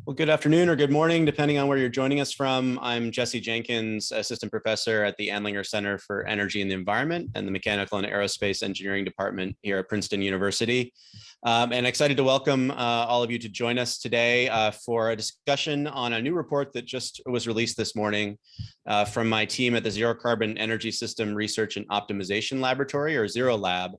Well, good afternoon or good morning, depending on where you're joining us from. I'm Jesse Jenkins, Assistant Professor at the Andlinger Center for Energy and the Environment and the Mechanical and Aerospace Engineering Department here at Princeton University. And excited to welcome all of you to join us today for a discussion on a new report that just was released this morning from my team at the Zero Carbon Energy System Research and Optimization Laboratory, or Zero Lab,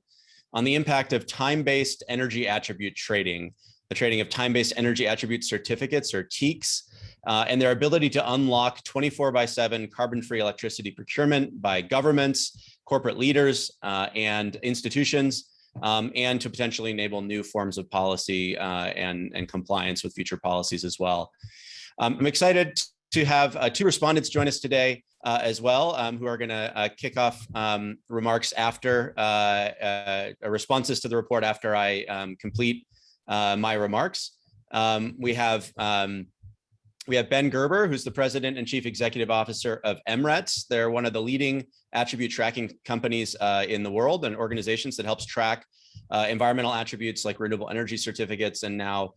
on the impact of time-based energy attribute trading, the trading of time-based energy attribute certificates, or TEACs, and their ability to unlock 24/7 carbon-free electricity procurement by governments, corporate leaders, and institutions, and to potentially enable new forms of policy and compliance with future policies as well. I'm excited to have two respondents join us today as well, who are going to kick off remarks after responses to the report after I complete my remarks. We have Ben Gerber, who's the President and Chief Executive Officer of M-RETs. They're one of the leading attribute tracking companies in the world, and organizations that helps track environmental attributes like renewable energy certificates, and now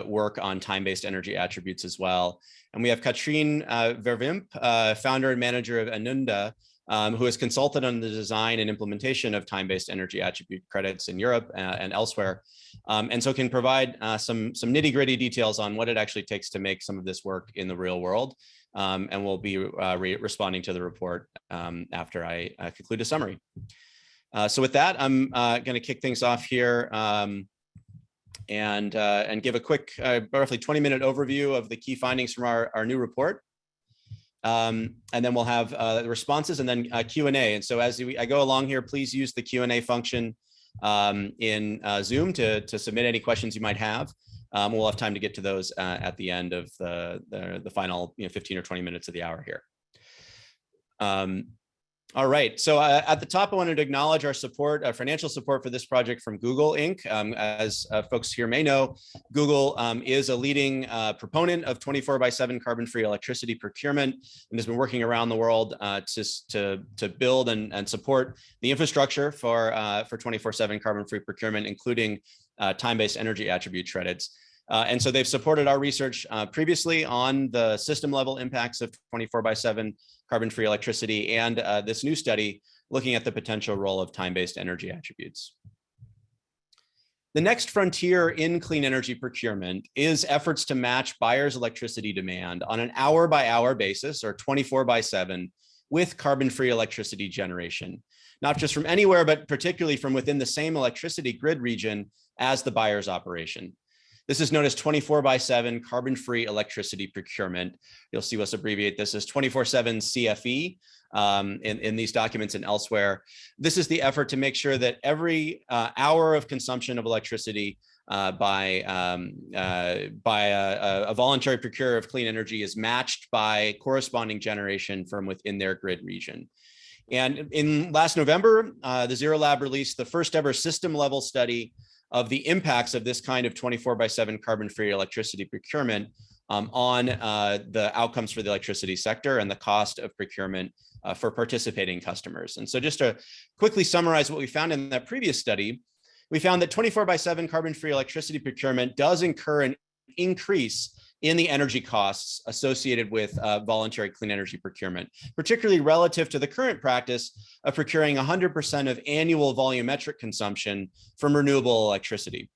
work on time-based energy attributes as well. And we have Katrien Verwimp, founder and manager of Anunda, who has consulted on the design and implementation of time-based energy attribute credits in Europe and elsewhere, and so can provide some nitty-gritty details on what it actually takes to make some of this work in the real world. And we'll be responding to the report after I conclude a summary. So with that, I'm going to kick things off here and give a quick, roughly 20-minute overview of the key findings from our new report. And then we'll have the responses and then Q&A. And so as I go along here, please use the Q&A function in Zoom to submit any questions you might have. We'll have time to get to those at the end of the final 15 or 20 minutes of the hour here. All right, so at the top, I wanted to acknowledge our support, financial support for this project from Google Inc. As folks here may know, Google is a leading proponent of 24/7 carbon-free electricity procurement, and has been working around the world to build and support the infrastructure for 24/7 carbon-free procurement, including time-based energy attribute credits. And so they've supported our research previously on the system level impacts of 24/7 carbon-free electricity, and this new study looking at the potential role of time-based energy attributes. The next frontier in clean energy procurement is efforts to match buyers' electricity demand on an hour-by-hour basis, or 24/7, with carbon-free electricity generation, not just from anywhere, but particularly from within the same electricity grid region as the buyer's operation. This is known as 24/7 carbon-free electricity procurement. You'll see us abbreviate this as 24/7 CFE in these documents and elsewhere. This is the effort to make sure that every hour of consumption of electricity by a voluntary procurer of clean energy is matched by corresponding generation from within their grid region. And in last November, the Zero Lab released the first ever system level study of the impacts of this kind of 24/7 carbon-free electricity procurement on the outcomes for the electricity sector and the cost of procurement for participating customers. And so just to quickly summarize what we found in that previous study, we found that 24/7 carbon-free electricity procurement does incur an increase in the energy costs associated with voluntary clean energy procurement, particularly relative to the current practice of procuring 100% of annual volumetric consumption from renewable electricity.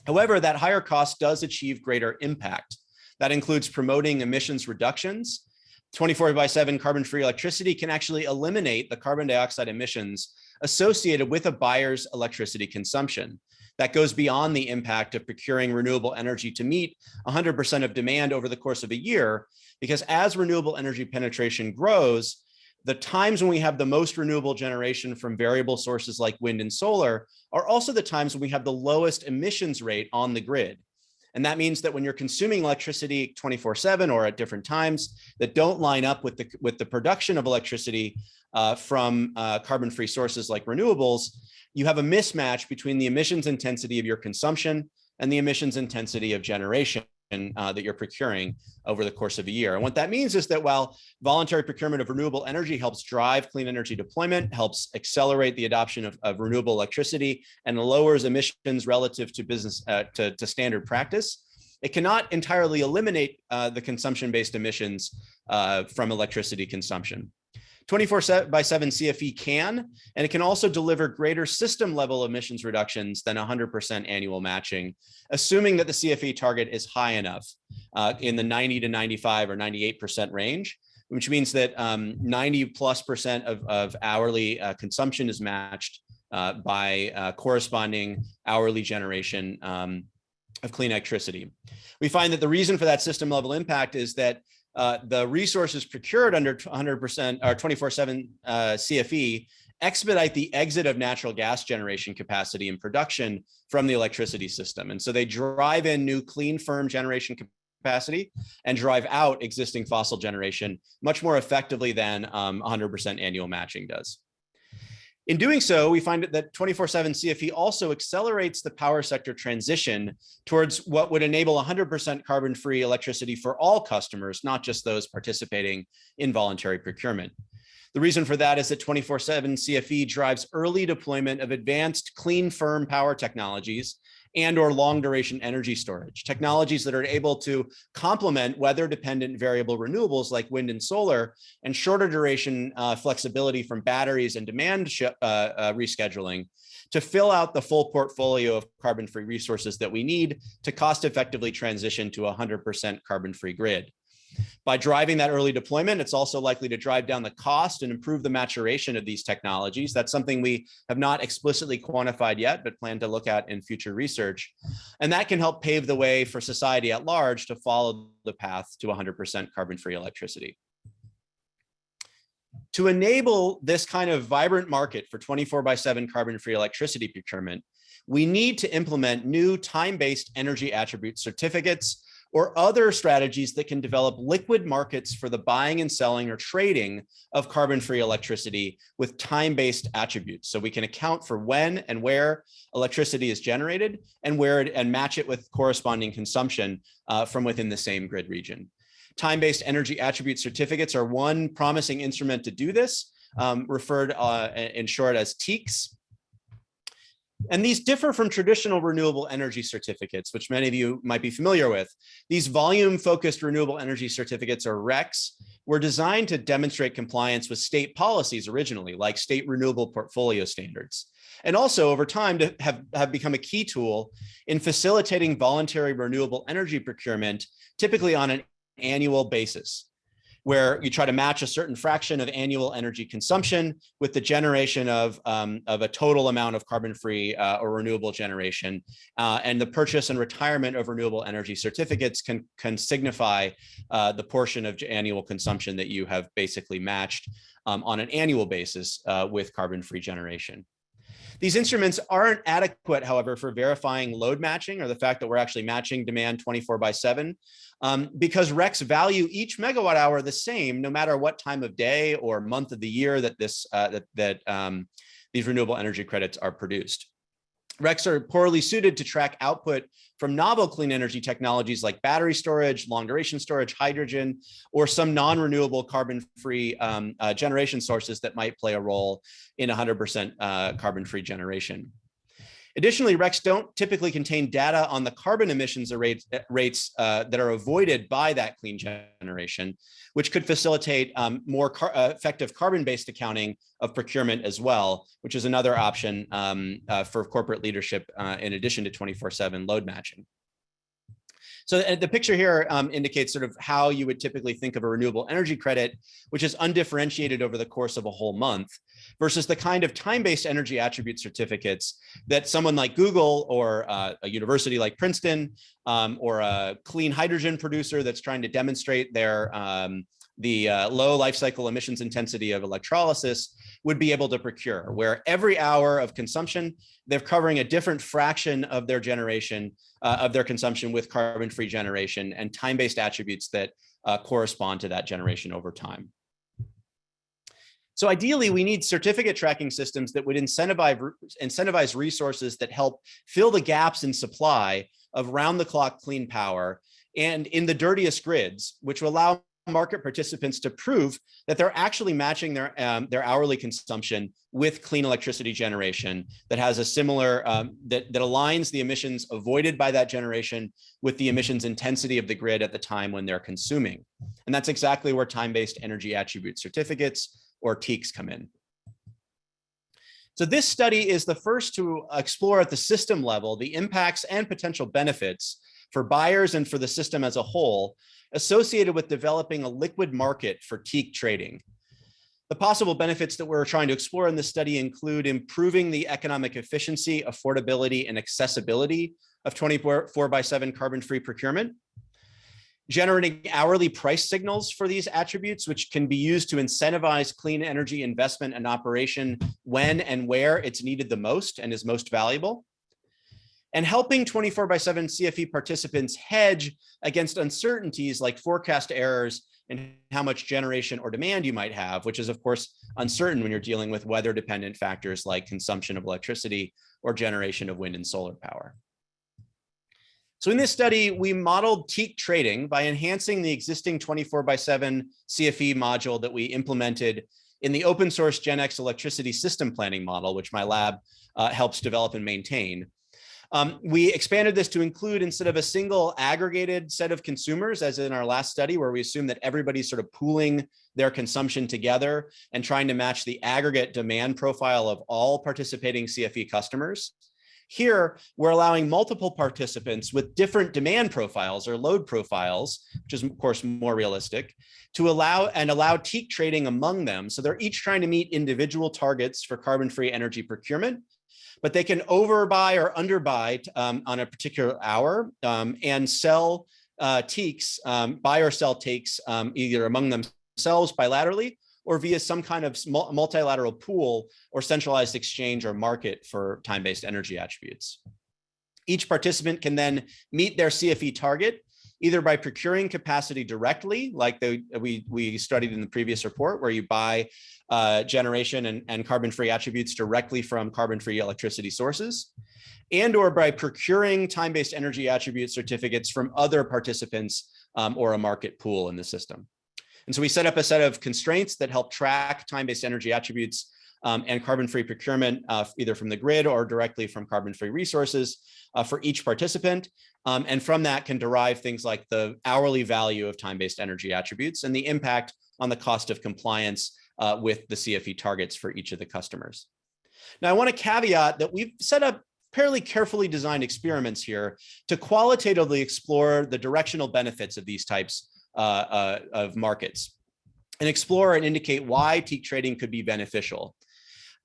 However, that higher cost does achieve greater impact. That includes promoting emissions reductions. 24/7 carbon-free electricity can actually eliminate the carbon dioxide emissions associated with a buyer's electricity consumption. That goes beyond the impact of procuring renewable energy to meet 100% of demand over the course of a year, because as renewable energy penetration grows, the times when we have the most renewable generation from variable sources like wind and solar are also the times when we have the lowest emissions rate on the grid. And that means that when you're consuming electricity 24/7 or at different times that don't line up with the production of electricity from carbon-free sources like renewables, you have a mismatch between the emissions intensity of your consumption and the emissions intensity of generation that you're procuring over the course of a year. And what that means is that while voluntary procurement of renewable energy helps drive clean energy deployment, helps accelerate the adoption of renewable electricity, and lowers emissions relative to business to standard practice, It cannot entirely eliminate the consumption-based emissions from electricity consumption. 24/7 CFE can, and it can also deliver greater system-level emissions reductions than 100% annual matching, assuming that the CFE target is high enough in the 90 to 95 or 98% range, which means that 90+% of hourly consumption is matched by corresponding hourly generation of clean electricity. We find that the reason for that system level impact is that the resources procured under 100% or 24/7 CFE expedite the exit of natural gas generation capacity and production from the electricity system. And so they drive in new clean, firm generation capacity and drive out existing fossil generation much more effectively than 100% annual matching does. In doing so, we find that 24/7 CFE also accelerates the power sector transition towards what would enable 100% carbon-free electricity for all customers, not just those participating in voluntary procurement. The reason for that is that 24/7 CFE drives early deployment of advanced clean, firm power technologies and/or long-duration energy storage, technologies that are able to complement weather-dependent variable renewables like wind and solar, and shorter duration flexibility from batteries and demand rescheduling to fill out the full portfolio of carbon-free resources that we need to cost-effectively transition to a 100% carbon-free grid. By driving that early deployment, it's also likely to drive down the cost and improve the maturation of these technologies. That's something we have not explicitly quantified yet, but plan to look at in future research. And that can help pave the way for society at large to follow the path to 100% carbon-free electricity. To enable this kind of vibrant market for 24/7 carbon-free electricity procurement, we need to implement new time-based energy attribute certificates or other strategies that can develop liquid markets for the buying and selling or trading of carbon-free electricity with time-based attributes. So we can account for when and where electricity is generated and match it with corresponding consumption from within the same grid region. Time-based energy attribute certificates are one promising instrument to do this, referred in short as TEACs. And these differ from traditional renewable energy certificates, which many of you might be familiar with. These volume-focused renewable energy certificates, or RECs, were designed to demonstrate compliance with state policies originally, like state renewable portfolio standards. And also over time to have become a key tool in facilitating voluntary renewable energy procurement, typically on an annual basis, where you try to match a certain fraction of annual energy consumption with the generation of a total amount of carbon-free or renewable generation. And the purchase and retirement of renewable energy certificates can signify the portion of annual consumption that you have basically matched on an annual basis with carbon-free generation. These instruments aren't adequate, however, for verifying load matching or the fact that we're actually matching demand 24/7, because RECs value each megawatt hour the same, no matter what time of day or month of the year that these renewable energy credits are produced. RECs are poorly suited to track output from novel clean energy technologies like battery storage, long duration storage, hydrogen, or some non-renewable carbon-free generation sources that might play a role in 100% carbon-free generation. Additionally, RECs don't typically contain data on the carbon emissions rates that are avoided by that clean generation, which could facilitate more effective carbon-based accounting of procurement as well, which is another option for corporate leadership in addition to 24/7 load matching. So the picture here indicates sort of how you would typically think of a renewable energy credit, which is undifferentiated over the course of a whole month, versus the kind of time-based energy attribute certificates that someone like Google or a university like Princeton or a clean hydrogen producer that's trying to demonstrate their low life cycle emissions intensity of electrolysis would be able to procure, where every hour of consumption, they're covering a different fraction of their generation, of their consumption with carbon-free generation and time-based attributes that correspond to that generation over time. So ideally, we need certificate tracking systems that would incentivize resources that help fill the gaps in supply of round-the-clock clean power and in the dirtiest grids, which will allow market participants to prove that they're actually matching their hourly consumption with clean electricity generation that has a similar, that aligns the emissions avoided by that generation with the emissions intensity of the grid at the time when they're consuming. And that's exactly where time-based energy attribute certificates, or TECs, come in. So this study is the first to explore at the system level the impacts and potential benefits for buyers and for the system as a whole associated with developing a liquid market for TEC trading. The possible benefits that we're trying to explore in this study include improving the economic efficiency, affordability, and accessibility of 24/7 carbon-free procurement, generating hourly price signals for these attributes, which can be used to incentivize clean energy investment and operation when and where it's needed the most and is most valuable, and helping 24/7 CFE participants hedge against uncertainties like forecast errors and how much generation or demand you might have, which is of course uncertain when you're dealing with weather-dependent factors like consumption of electricity or generation of wind and solar power. So in this study, we modeled TEC trading by enhancing the existing 24/7 CFE module that we implemented in the open source GenX electricity system planning model, which my lab helps develop and maintain. We expanded this to include, instead of a single aggregated set of consumers, as in our last study, where we assume that everybody's sort of pooling their consumption together and trying to match the aggregate demand profile of all participating CFE customers. Here, we're allowing multiple participants with different demand profiles or load profiles, which is of course more realistic, to allow TEC trading among them. So they're each trying to meet individual targets for carbon-free energy procurement, but they can overbuy or underbuy on a particular hour and sell TECs, buy or sell TECs either among themselves bilaterally or via some kind of multilateral pool or centralized exchange or market for time-based energy attributes. Each participant can then meet their CFE target either by procuring capacity directly, like we studied in the previous report, where you buy generation and carbon-free attributes directly from carbon-free electricity sources, and or by procuring time-based energy attribute certificates from other participants or a market pool in the system. And so we set up a set of constraints that help track time-based energy attributes and carbon-free procurement either from the grid or directly from carbon-free resources for each participant. And from that can derive things like the hourly value of time-based energy attributes and the impact on the cost of compliance with the CFE targets for each of the customers. Now, I want to caveat that we've set up fairly carefully designed experiments here to qualitatively explore the directional benefits of these types of markets and explore and indicate why TEC trading could be beneficial.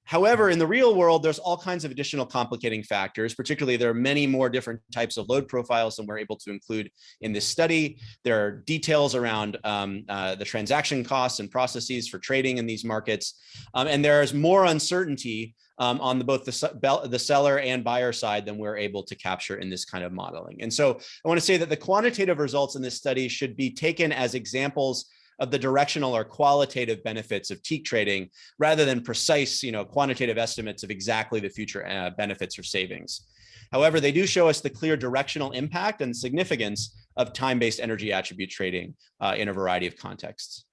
However, in the real world, there's all kinds of additional complicating factors. Particularly, there are many more different types of load profiles than we're able to include in this study. There are details around the transaction costs and processes for trading in these markets. And there's more uncertainty on both the seller and buyer side than we're able to capture in this kind of modeling. And so I want to say that the quantitative results in this study should be taken as examples of the directional or qualitative benefits of TEC trading, rather than precise, quantitative estimates of exactly the future benefits or savings. However, they do show us the clear directional impact and significance of time-based energy attribute trading in a variety of contexts.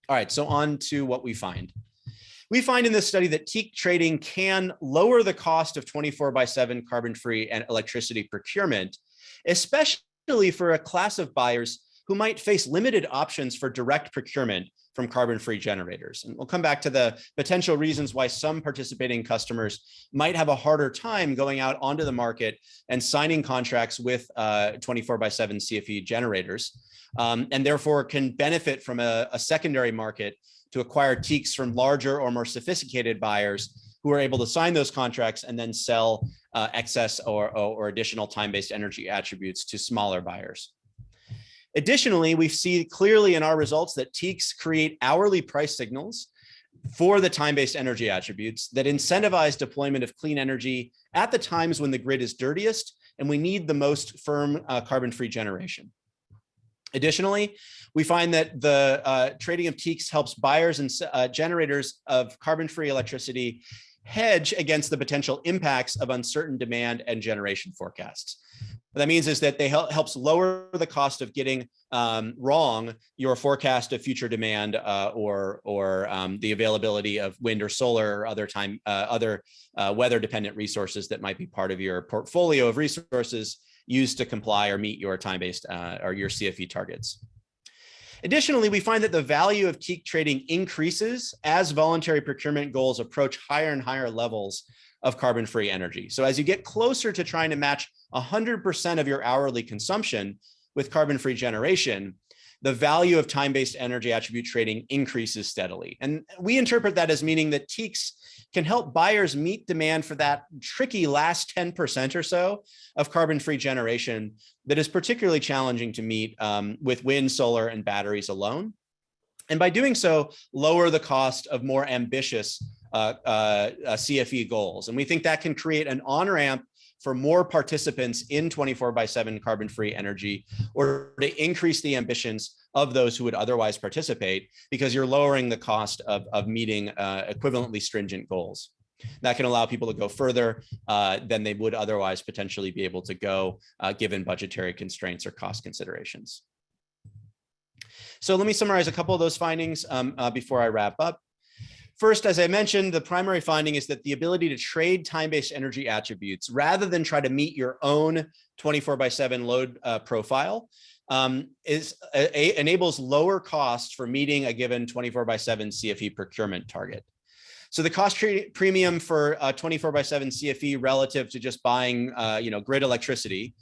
All right, so on to what we find. We find in this study that TEC trading can lower the cost of 24/7 carbon-free and electricity procurement, especially for a class of buyers who might face limited options for direct procurement from carbon-free generators. And we'll come back to the potential reasons why some participating customers might have a harder time going out onto the market and signing contracts with 24/7 CFE generators, and therefore can benefit from a secondary market to acquire TECs from larger or more sophisticated buyers who are able to sign those contracts and then sell excess or additional time-based energy attributes to smaller buyers. Additionally, we see clearly in our results that TECs create hourly price signals for the time-based energy attributes that incentivize deployment of clean energy at the times when the grid is dirtiest and we need the most firm carbon-free generation. Additionally, we find that the trading of TECs helps buyers and generators of carbon-free electricity hedge against the potential impacts of uncertain demand and generation forecasts. What that means is that they helps lower the cost of getting wrong your forecast of future demand or the availability of wind or solar or other weather-dependent resources that might be part of your portfolio of resources used to comply or meet your time-based or your CFE targets. Additionally, we find that the value of teak trading increases as voluntary procurement goals approach higher and higher levels of carbon-free energy. So as you get closer to trying to match 100% of your hourly consumption with carbon-free generation, the value of time-based energy attribute trading increases steadily. And we interpret that as meaning that teaks can help buyers meet demand for that tricky last 10% or so of carbon-free generation that is particularly challenging to meet with wind, solar, and batteries alone. And by doing so, lower the cost of more ambitious CFE goals. And we think that can create an on-ramp for more participants in 24/7 carbon-free energy, or to increase the ambitions of those who would otherwise participate, because you're lowering the cost of meeting equivalently stringent goals. That can allow people to go further than they would otherwise potentially be able to go given budgetary constraints or cost considerations. So let me summarize a couple of those findings before I wrap up. First, as I mentioned, the primary finding is that the ability to trade time-based energy attributes rather than try to meet your own 24/7 load profile enables lower costs for meeting a given 24/7 CFE procurement target. So the cost premium for 24/7 CFE relative to just buying grid electricity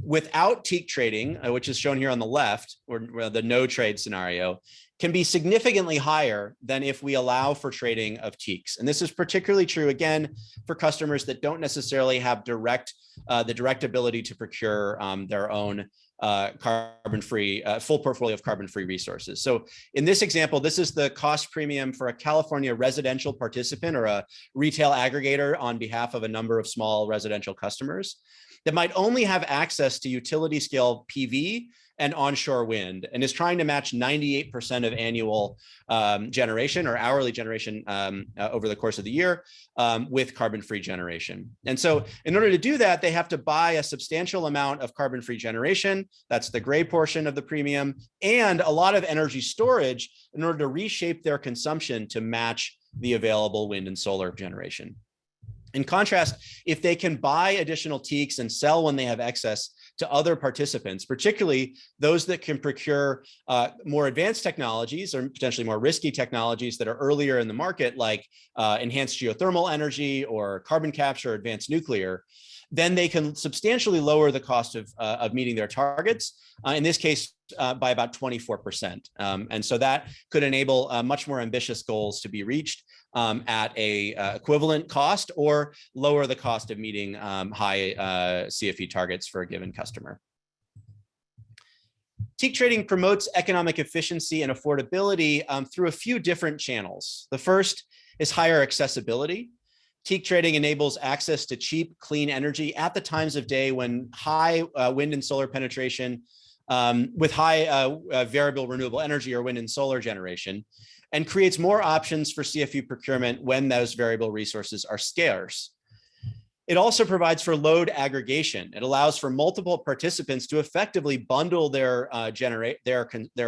without teak trading, which is shown here on the left, or the no trade scenario, can be significantly higher than if we allow for trading of teaks. And this is particularly true, again, for customers that don't necessarily have the direct ability to procure their own carbon-free, full portfolio of carbon-free resources. So in this example, this is the cost premium for a California residential participant or a retail aggregator on behalf of a number of small residential customers that might only have access to utility scale PV and onshore wind, and is trying to match 98% of annual generation or hourly generation over the course of the year with carbon-free generation. And so in order to do that, they have to buy a substantial amount of carbon-free generation, that's the gray portion of the premium, and a lot of energy storage in order to reshape their consumption to match the available wind and solar generation. In contrast, if they can buy additional teaks and sell when they have excess to other participants, particularly those that can procure more advanced technologies or potentially more risky technologies that are earlier in the market, like enhanced geothermal energy or carbon capture or advanced nuclear, then they can substantially lower the cost of meeting their targets, in this case, by about 24%. And so that could enable much more ambitious goals to be reached at a equivalent cost, or lower the cost of meeting high CFE targets for a given customer. Teak trading promotes economic efficiency and affordability through a few different channels. The first is higher accessibility. Teak trading enables access to cheap, clean energy at the times of day when high wind and solar penetration with high variable renewable energy or wind and solar generation, and creates more options for CFE procurement when those variable resources are scarce. It also provides for load aggregation. It allows for multiple participants to effectively bundle their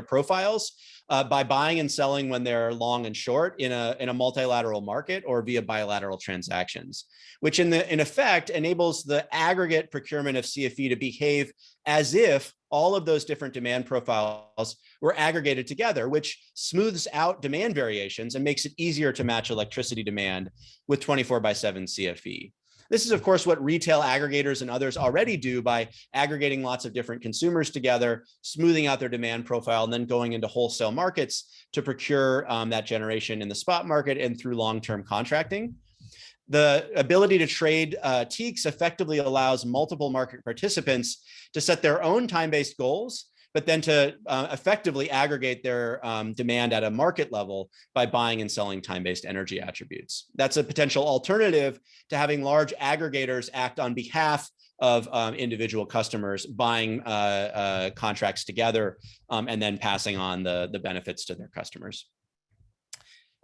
profiles by buying and selling when they're long and short in a multilateral market or via bilateral transactions, which in effect enables the aggregate procurement of CFE to behave as if all of those different demand profiles were aggregated together, which smooths out demand variations and makes it easier to match electricity demand with 24/7 CFE. This is, of course, what retail aggregators and others already do by aggregating lots of different consumers together, smoothing out their demand profile, and then going into wholesale markets to procure that generation in the spot market and through long-term contracting. The ability to trade teaks effectively allows multiple market participants to set their own time-based goals, but then to effectively aggregate their demand at a market level by buying and selling time-based energy attributes. That's a potential alternative to having large aggregators act on behalf of individual customers, buying contracts together and then passing on the benefits to their customers.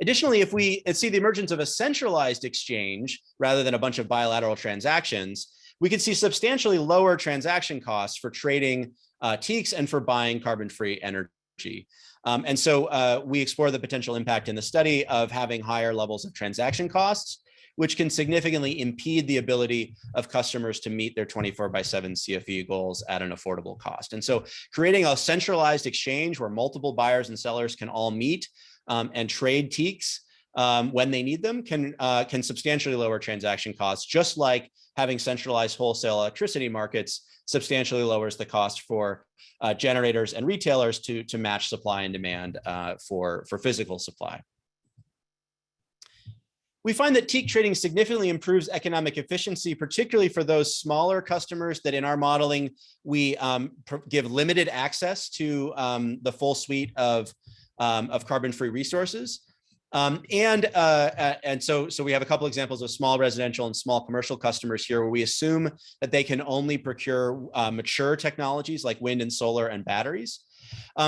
Additionally, if we see the emergence of a centralized exchange rather than a bunch of bilateral transactions, we could see substantially lower transaction costs for trading teaks and for buying carbon-free energy. And so we explore the potential impact in the study of having higher levels of transaction costs, which can significantly impede the ability of customers to meet their 24/7 CFE goals at an affordable cost. And so creating a centralized exchange where multiple buyers and sellers can all meet and trade teaks when they need them can substantially lower transaction costs, just like having centralized wholesale electricity markets substantially lowers the cost for generators and retailers to match supply and demand for physical supply. We find that teak trading significantly improves economic efficiency, particularly for those smaller customers that in our modeling, we give limited access to the full suite of carbon-free resources. And so we have a couple examples of small residential and small commercial customers here where we assume that they can only procure mature technologies like wind and solar and batteries.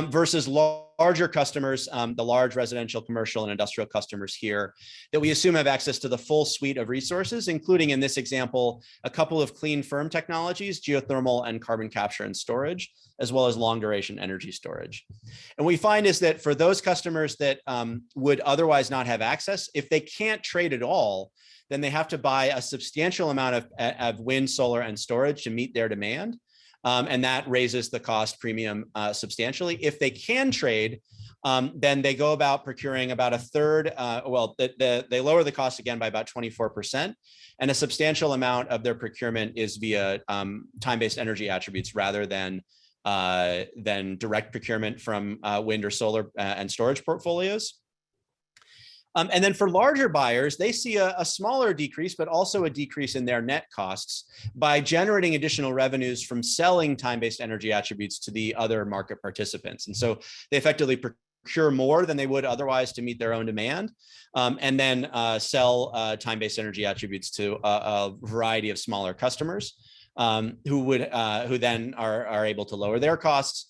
Versus larger customers, the large residential, commercial, and industrial customers here that we assume have access to the full suite of resources, including in this example, a couple of clean firm technologies, geothermal and carbon capture and storage, as well as long duration energy storage. And we find is that for those customers that would otherwise not have access, if they can't trade at all, then they have to buy a substantial amount of wind, solar, and storage to meet their demand. And that raises the cost premium substantially. If they can trade, then they go about procuring about a third, they lower the cost again by about 24%, and a substantial amount of their procurement is via time-based energy attributes rather than direct procurement from wind or solar and storage portfolios. And then for larger buyers, they see a smaller decrease, but also a decrease in their net costs by generating additional revenues from selling time-based energy attributes to the other market participants. And so they effectively procure more than they would otherwise to meet their own demand, and then sell time-based energy attributes to a variety of smaller customers who then are able to lower their costs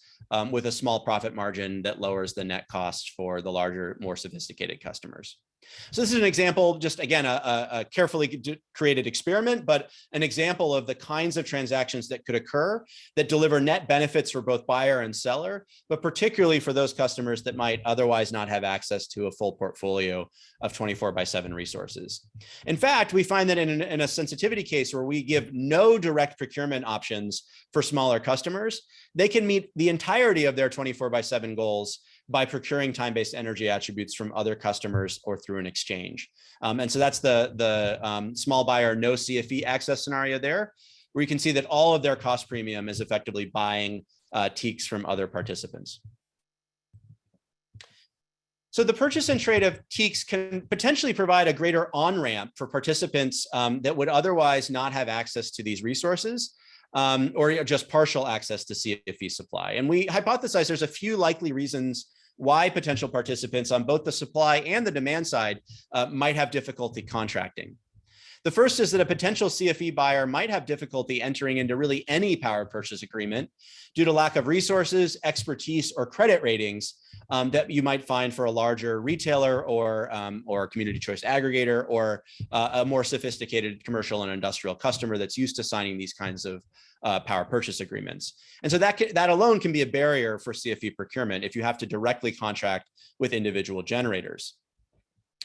with a small profit margin that lowers the net cost for the larger, more sophisticated customers. So this is an example, just again, a carefully created experiment, but an example of the kinds of transactions that could occur that deliver net benefits for both buyer and seller, but particularly for those customers that might otherwise not have access to a full portfolio of 24/7 resources. In fact, we find that in a sensitivity case where we give no direct procurement options for smaller customers, they can meet the entirety of their 24/7 goals by procuring time-based energy attributes from other customers or through an exchange. And so that's the small buyer, no CFE access scenario there, where you can see that all of their cost premium is effectively buying teaks from other participants. So the purchase and trade of teaks can potentially provide a greater on-ramp for participants that would otherwise not have access to these resources, or just partial access to CFE supply. And we hypothesize there's a few likely reasons why potential participants on both the supply and the demand side might have difficulty contracting. The first is that a potential CFE buyer might have difficulty entering into really any power purchase agreement due to lack of resources, expertise, or credit ratings that you might find for a larger retailer or community choice aggregator, or a more sophisticated commercial and industrial customer that's used to signing these kinds of power purchase agreements. And so that alone can be a barrier for CFE procurement if you have to directly contract with individual generators.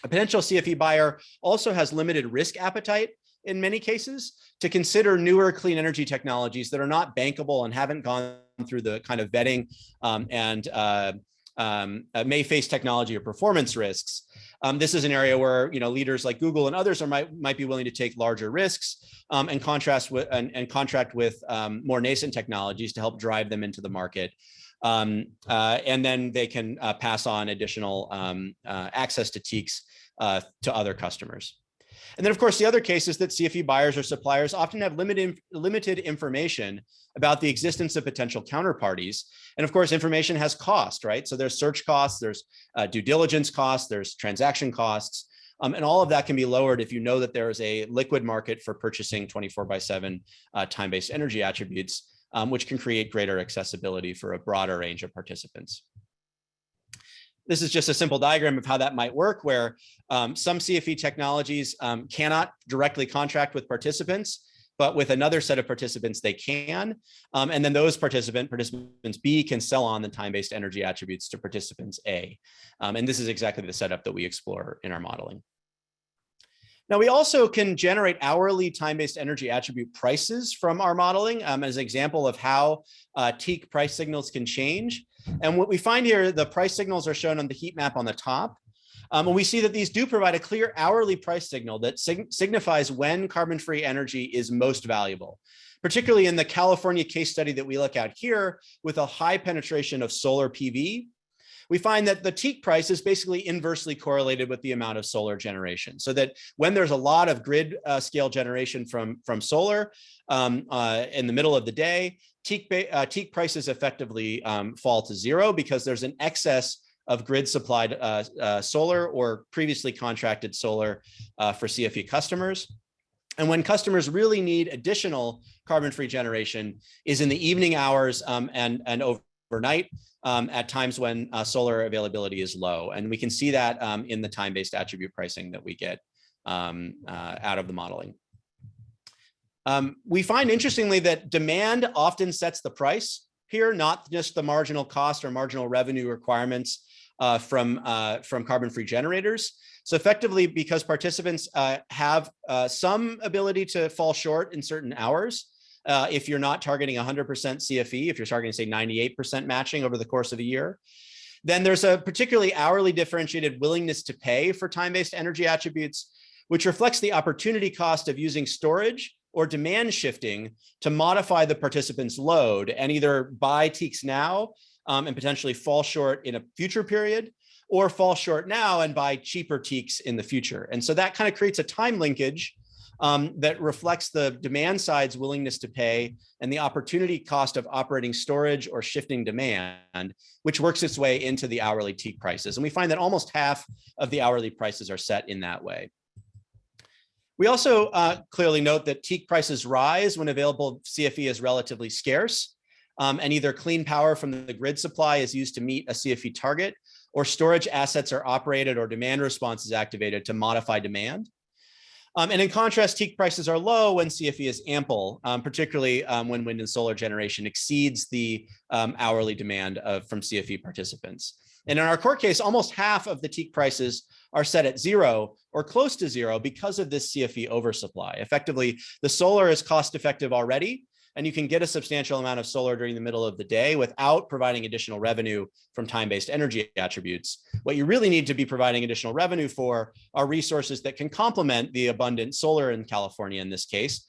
A potential CFE buyer also has limited risk appetite in many cases to consider newer clean energy technologies that are not bankable and haven't gone through the kind of vetting and may face technology or performance risks. This is an area where leaders like Google and others might be willing to take larger risks and contract with more nascent technologies to help drive them into the market. And then they can pass on additional access to teaks to other customers. And then, of course, the other case is that CFE buyers or suppliers often have limited information about the existence of potential counterparties. And of course, information has cost, right? So there's search costs, there's due diligence costs, there's transaction costs, and all of that can be lowered if you know that there is a liquid market for purchasing 24/7 time-based energy attributes, which can create greater accessibility for a broader range of participants. This is just a simple diagram of how that might work, where some CFE technologies cannot directly contract with participants but with another set of participants, they can. And then those participants B can sell on the time-based energy attributes to participants A. And this is exactly the setup that we explore in our modeling. Now, we also can generate hourly time-based energy attribute prices from our modeling as an example of how TEAC price signals can change. And what we find here, the price signals are shown on the heat map on the top. And we see that these do provide a clear hourly price signal that signifies when carbon-free energy is most valuable, particularly in the California case study that we look at here with a high penetration of solar PV. We find that the TEAC price is basically inversely correlated with the amount of solar generation, so that when there's a lot of grid scale generation from solar in the middle of the day, TEAC prices effectively fall to zero because there's an excess of grid supplied solar or previously contracted solar for CFE customers. And when customers really need additional carbon-free generation is in the evening hours and overnight at times when solar availability is low. And we can see that in the time-based attribute pricing that we get out of the modeling. We find, interestingly, that demand often sets the price here, not just the marginal cost or marginal revenue requirements from carbon-free generators. So effectively, because participants have some ability to fall short in certain hours, if you're not targeting 100% CFE, if you're targeting, say, 98% matching over the course of a year, then there's a particularly hourly differentiated willingness to pay for time-based energy attributes, which reflects the opportunity cost of using storage or demand shifting to modify the participant's load and either buy TEACs now and potentially fall short in a future period, or fall short now and buy cheaper TEACs in the future. And so that kind of creates a time linkage that reflects the demand side's willingness to pay and the opportunity cost of operating storage or shifting demand, which works its way into the hourly TEAC prices. And we find that almost half of the hourly prices are set in that way. We also clearly note that TEAC prices rise when available CFE is relatively scarce, and either clean power from the grid supply is used to meet a CFE target, or storage assets are operated or demand response is activated to modify demand. And in contrast, TEAC prices are low when CFE is ample, particularly when wind and solar generation exceeds the hourly demand from CFE participants. And in our court case, almost half of the TEAC prices are set at zero or close to zero because of this CFE oversupply. Effectively, the solar is cost effective already, and you can get a substantial amount of solar during the middle of the day without providing additional revenue from time-based energy attributes. What you really need to be providing additional revenue for are resources that can complement the abundant solar in California in this case,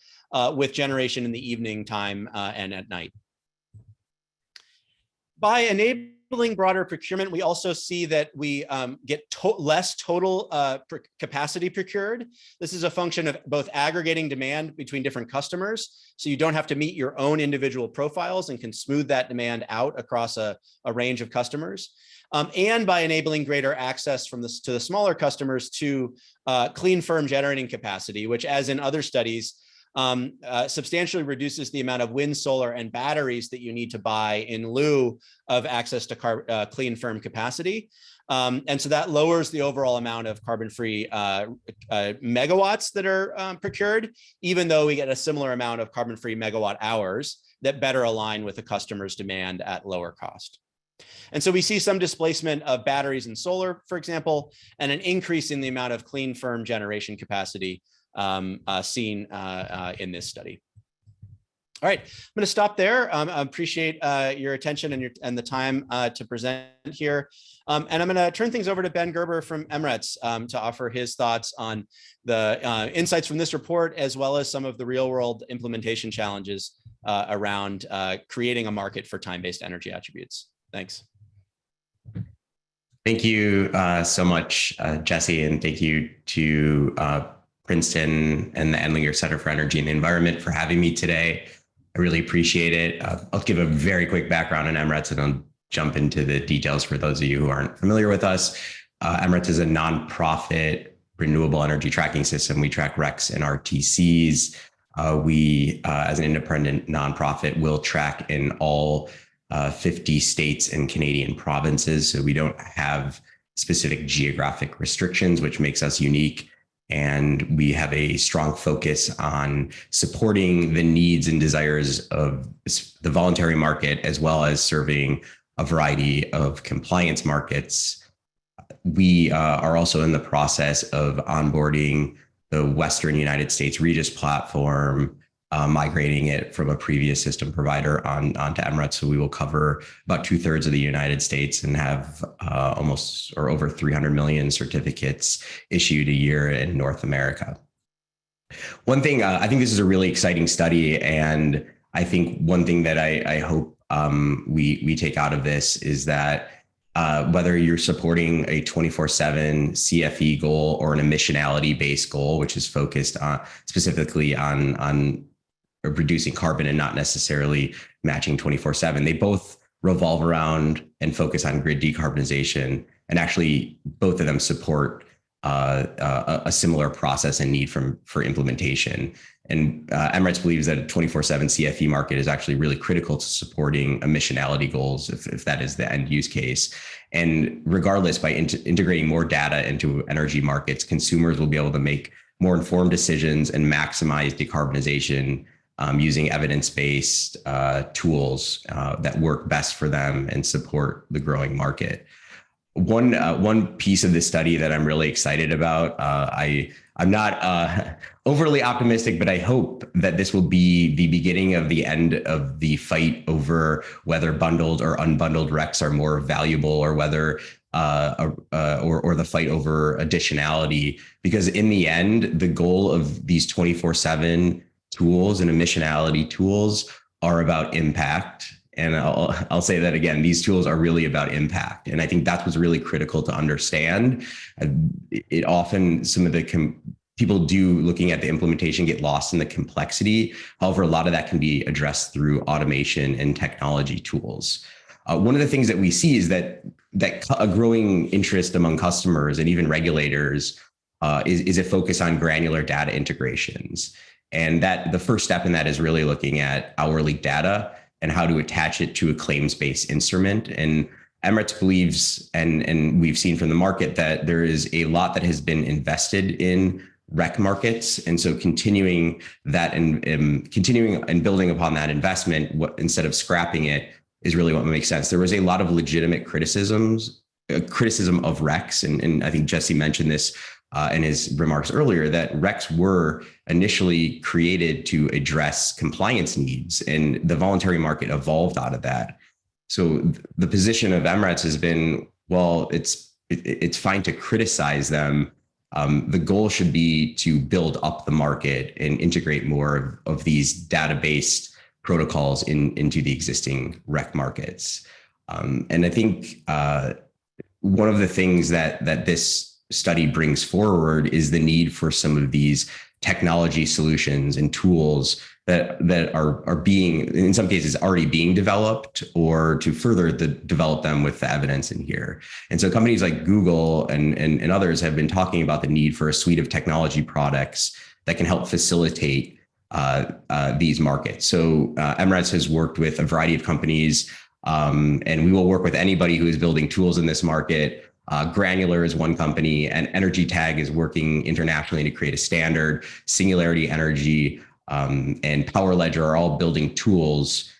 with generation in the evening time and at night. By enabling broader procurement, we also see that we get less total capacity procured. This is a function of both aggregating demand between different customers, so you don't have to meet your own individual profiles and can smooth that demand out across a range of customers. And by enabling greater access to the smaller customers to clean, firm generating capacity, which, as in other studies, substantially reduces the amount of wind, solar, and batteries that you need to buy in lieu of access to clean, firm capacity. And so that lowers the overall amount of carbon-free megawatts that are procured, even though we get a similar amount of carbon-free megawatt hours that better align with the customer's demand at lower cost. And so we see some displacement of batteries and solar, for example, and an increase in the amount of clean, firm generation capacity seen in this study. All right, I'm going to stop there. I appreciate your attention and the time to present here. And I'm going to turn things over to Ben Gerber from M-RETs to offer his thoughts on the insights from this report, as well as some of the real world implementation challenges around creating a market for time-based energy attributes. Thanks. Thank you so much, Jesse, and thank you to Princeton and the Endlinger Center for Energy and the Environment for having me today. I really appreciate it. I'll give a very quick background on M-RETs and I'll jump into the details for those of you who aren't familiar with us. M-RETs is a nonprofit renewable energy tracking system. We track RECs and RTCs. We, as an independent nonprofit, will track in all 50 states and Canadian provinces. So we don't have specific geographic restrictions, which makes us unique. And we have a strong focus on supporting the needs and desires of the voluntary market, as well as serving a variety of compliance markets. We are also in the process of onboarding the Western United States Regis platform, migrating it from a previous system provider onto M-RETs. So we will cover about 2/3 of the United States and have almost or over 300 million certificates issued a year in North America. One thing, I think this is a really exciting study. And I think one thing that I hope we take out of this is that whether you're supporting a 24/7 CFE goal or an emissionality-based goal, which is focused on specifically on reducing carbon and not necessarily matching 24/7, they both revolve around and focus on grid decarbonization. And actually, both of them support a similar process and need for implementation. And M-RETs believes that a 24/7 CFE market is actually really critical to supporting emissionality goals, if that is the end use case. And regardless, by integrating more data into energy markets, consumers will be able to make more informed decisions and maximize decarbonization using evidence-based tools that work best for them and support the growing market. One piece of this study that I'm really excited about, I'm not overly optimistic, but I hope that this will be the beginning of the end of the fight over whether bundled or unbundled RECs are more valuable, or whether or the fight over additionality. Because in the end, the goal of these 24/7 tools and emissionality tools are about impact. And I'll say that again, these tools are really about impact. And I think that's what's really critical to understand. It often, some of the people do, looking at the implementation, get lost in the complexity. However, a lot of that can be addressed through automation and technology tools. One of the things that we see is that a growing interest among customers and even regulators is a focus on granular data integrations. And that the first step in that is really looking at hourly data and how to attach it to a claims-based instrument. And M-RETs believes, and we've seen from the market, that there is a lot that has been invested in REC markets. And so continuing that and continuing and building upon that investment, instead of scrapping it, is really what makes sense. There was a lot of legitimate criticism of RECs. And I think Jesse mentioned this in his remarks earlier, that RECs were initially created to address compliance needs, and the voluntary market evolved out of that. So the position of M-RETs has been, well, it's fine to criticize them. The goal should be to build up the market and integrate more of these data-based protocols into the existing REC markets. And I think one of the things that this study brings forward is the need for some of these technology solutions and tools that are being, in some cases, already being developed, or to further develop them with the evidence in here. And so companies like Google and others have been talking about the need for a suite of technology products that can help facilitate these markets. So M-RETs has worked with a variety of companies, and we will work with anybody who is building tools in this market. Granular is one company, and EnergyTag is working internationally to create a standard. Singularity Energy and PowerLedger are all building tools.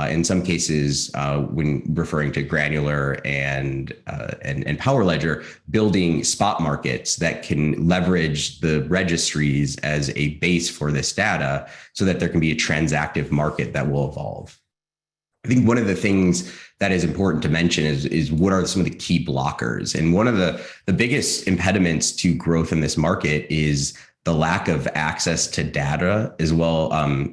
In some cases, when referring to Granular and PowerLedger, building spot markets that can leverage the registries as a base for this data, so that there can be a transactive market that will evolve. I think one of the things that is important to mention is what are some of the key blockers. And one of the biggest impediments to growth in this market is the lack of access to data as well.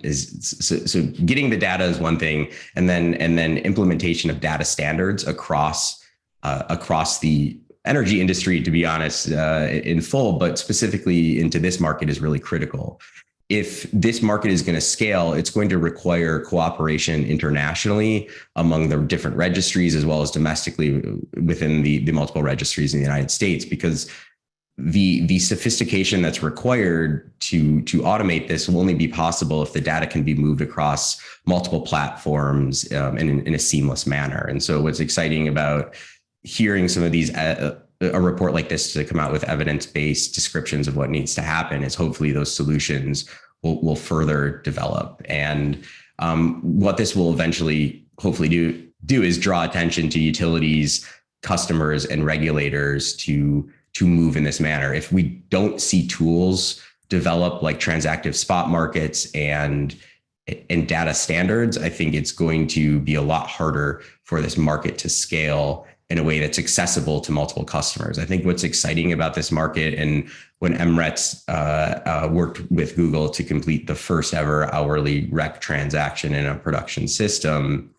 So getting the data is one thing, and then implementation of data standards across the energy industry, to be honest, in full, but specifically into this market, is really critical. If this market is going to scale, it's going to require cooperation internationally among the different registries, as well as domestically within the multiple registries in the United States, because the sophistication that's required to automate this will only be possible if the data can be moved across multiple platforms in a seamless manner. And so what's exciting about hearing some of these a report like this to come out with evidence-based descriptions of what needs to happen is hopefully those solutions will further develop. And what this will eventually hopefully do is draw attention to utilities, customers, and regulators to move in this manner. If we don't see tools develop like transactive spot markets and data standards, I think it's going to be a lot harder for this market to scale in a way that's accessible to multiple customers. I think what's exciting about this market, and when M-RETs worked with Google to complete the first ever hourly REC transaction in a production system,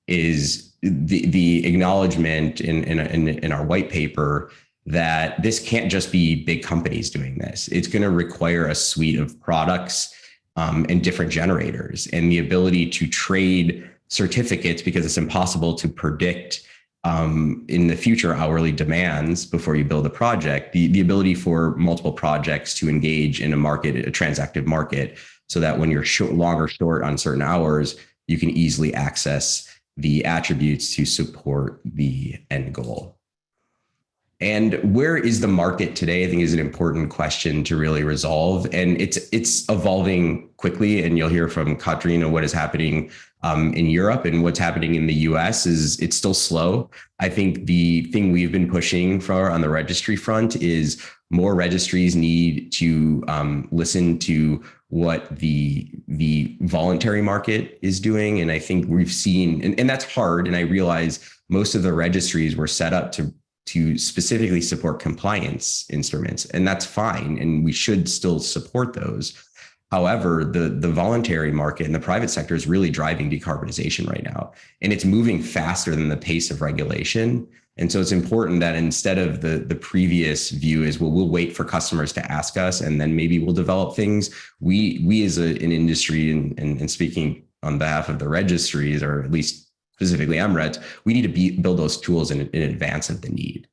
is the acknowledgement in our white paper that this can't just be big companies doing this. It's going to require a suite of products and different generators, and the ability to trade certificates, because it's impossible to predict in the future hourly demands before you build a project, the ability for multiple projects to engage in a market, a transactive market, so that when you're long or short on certain hours, you can easily access the attributes to support the end goal. And where is the market today, I think, is an important question to really resolve. And it's evolving quickly. And you'll hear from Katrina what is happening in Europe, and what's happening in the US is it's still slow. I think the thing we've been pushing for on the registry front is more registries need to listen to what the voluntary market is doing. And I think we've seen, and that's hard. And I realize most of the registries were set up to specifically support compliance instruments, and that's fine. And we should still support those. However, the voluntary market and the private sector is really driving decarbonization right now, and it's moving faster than the pace of regulation. And so it's important that instead of the previous view is, well, we'll wait for customers to ask us and then maybe we'll develop things. We as an industry, and speaking on behalf of the registries, or at least specifically M-RETs, we need to build those tools in advance of the need.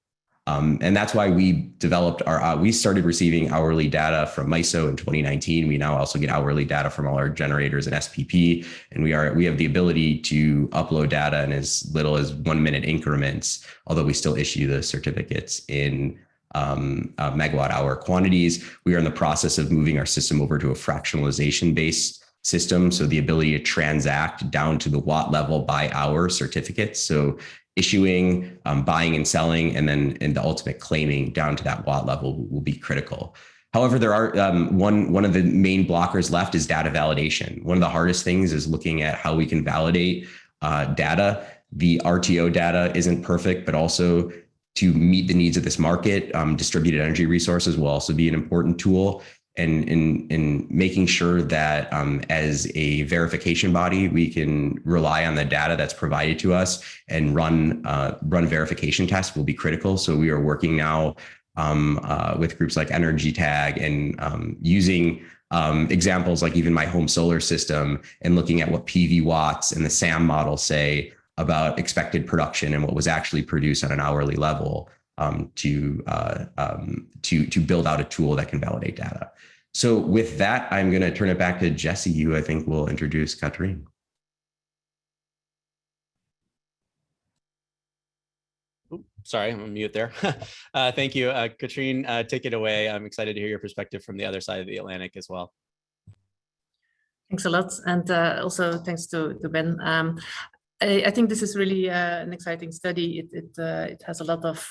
And that's why we developed we started receiving hourly data from MISO in 2019. We now also get hourly data from all our generators and SPP. And we have the ability to upload data in as little as 1 minute increments, although we still issue the certificates in megawatt hour quantities. We are in the process of moving our system over to a fractionalization based system. So the ability to transact down to the watt level by hour certificates. So issuing, buying and selling, and then the ultimate claiming down to that watt level will be critical. However, there are one of the main blockers left is data validation. One of the hardest things is looking at how we can validate data. The RTO data isn't perfect, but also to meet the needs of this market, distributed energy resources will also be an important tool. And in making sure that as a verification body, we can rely on the data that's provided to us and run verification tests will be critical. So we are working now with groups like EnergyTag and using examples like even my home solar system and looking at what PV watts and the SAM model say about expected production and what was actually produced on an hourly level to build out a tool that can validate data. So with that, I'm going to turn it back to Jesse, who I think will introduce Katrine. Sorry, I'm on mute there. Thank you, Katrine. Take it away. I'm excited to hear your perspective from the other side of the Atlantic as well. Thanks a lot, and also thanks to Ben. I think this is really an exciting study. It has a lot of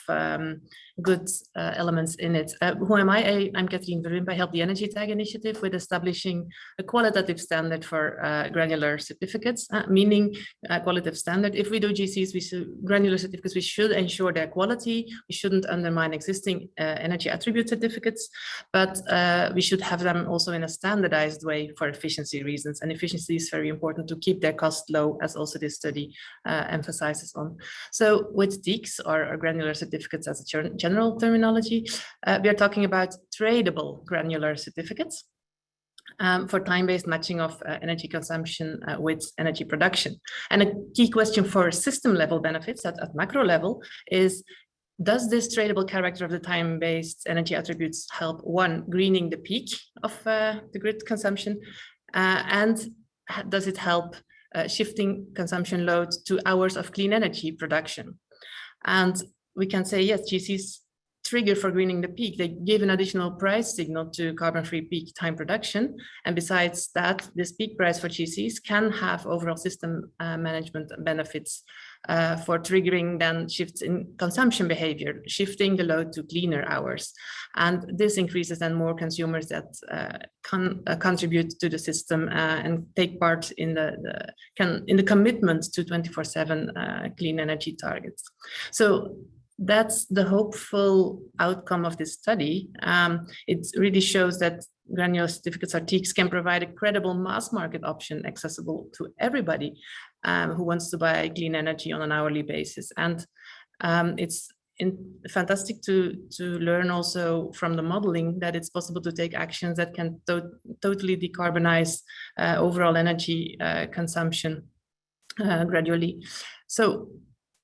good elements in it. Who am I? I'm Katrien Verwimp. I help the EnergyTag initiative with establishing a qualitative standard for granular certificates, meaning a qualitative standard. If we do GCs, granular certificates, we should ensure their quality. We shouldn't undermine existing energy attribute certificates, but we should have them also in a standardized way for efficiency reasons. And efficiency is very important to keep their cost low, as also this study emphasizes on. So with TECs, or granular certificates as a general terminology, we are talking about tradable granular certificates for time-based matching of energy consumption with energy production. And a key question for system-level benefits at macro level is, does this tradable character of the time-based energy attributes help, one, greening the peak of the grid consumption, and does it help shifting consumption load to hours of clean energy production? And we can say, yes, GCs trigger for greening the peak. They give an additional price signal to carbon-free peak time production. And besides that, this peak price for GCs can have overall system management benefits for triggering then shifts in consumption behavior, shifting the load to cleaner hours. And this increases then more consumers that contribute to the system and take part in the commitment to 24/7 clean energy targets. So that's the hopeful outcome of this study. It really shows that granular certificates or TEECs can provide a credible mass market option accessible to everybody who wants to buy clean energy on an hourly basis. And it's fantastic to learn also from the modeling that it's possible to take actions that can totally decarbonize overall energy consumption gradually. So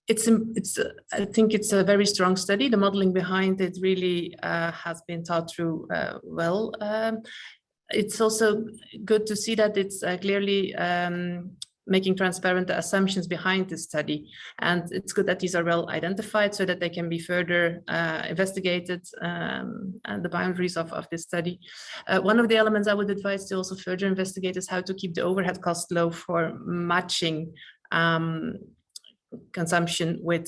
I think it's a very strong study. The modeling behind it really has been thought through well. It's also good to see that it's clearly making transparent the assumptions behind this study. And it's good that these are well identified so that they can be further investigated and the boundaries of this study. One of the elements I would advise to also further investigate is how to keep the overhead cost low for matching consumption with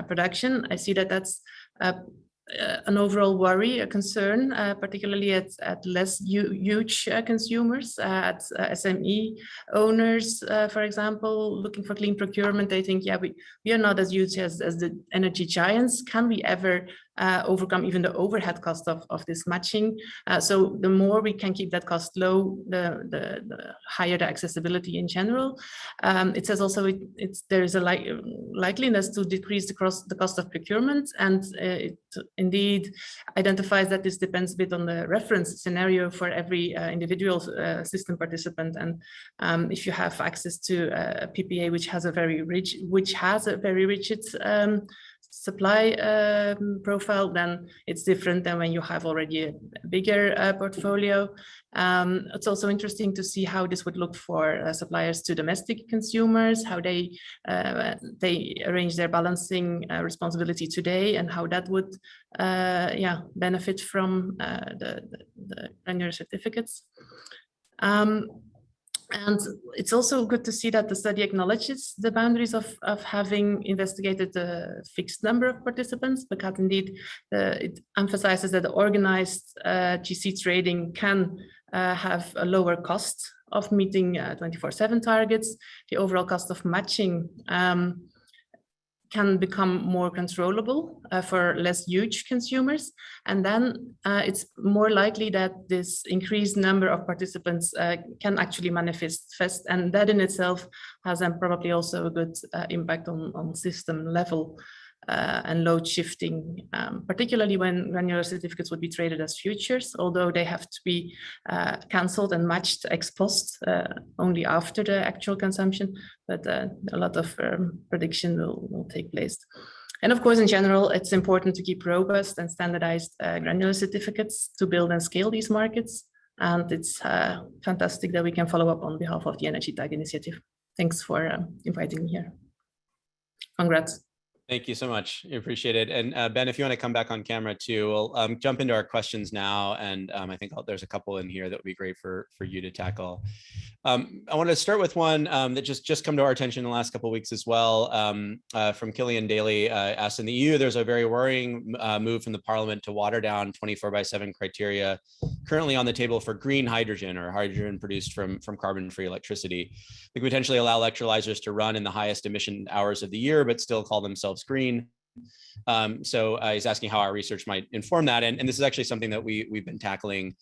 production. I see that that's an overall worry, a concern, particularly at less huge consumers, at SME owners, for example, looking for clean procurement. They think, yeah, we are not as huge as the energy giants. Can we ever overcome even the overhead cost of this matching? So the more we can keep that cost low, the higher the accessibility in general. It says also there is a likeliness to decrease the cost of procurement, and it indeed identifies that this depends a bit on the reference scenario for every individual system participant. And if you have access to a PPA which has a very rigid supply profile, then it's different than when you have already a bigger portfolio. It's also interesting to see how this would look for suppliers to domestic consumers, how they arrange their balancing responsibility today, and how that would benefit from the granular certificates. And it's also good to see that the study acknowledges the boundaries of having investigated a fixed number of participants, because indeed it emphasizes that the organized GC trading can have a lower cost of meeting 24/7 targets. The overall cost of matching can become more controllable for less huge consumers. And then it's more likely that this increased number of participants can actually manifest, and that in itself has probably also a good impact on system level and load shifting, particularly when granular certificates would be traded as futures, although they have to be cancelled and matched ex post only after the actual consumption, but a lot of prediction will take place. And of course, in general, it's important to keep robust and standardized granular certificates to build and scale these markets. And it's fantastic that we can follow up on behalf of the EnergyTag initiative. Thanks for inviting me here. Congrats. Thank you so much. I appreciate it. And Ben, if you want to come back on camera too, we'll jump into our questions now. And I think there's a couple in here that would be great for you to tackle. I want to start with one that just come to our attention in the last couple of weeks as well, from Killian Daly. Asked, in the EU, there's a very worrying move from the Parliament to water down 24/7 criteria currently on the table for green hydrogen, or hydrogen produced from carbon-free electricity. They could potentially allow electrolyzers to run in the highest emission hours of the year, but still call themselves green. So he's asking how our research might inform that. And this is actually something that we've been tackling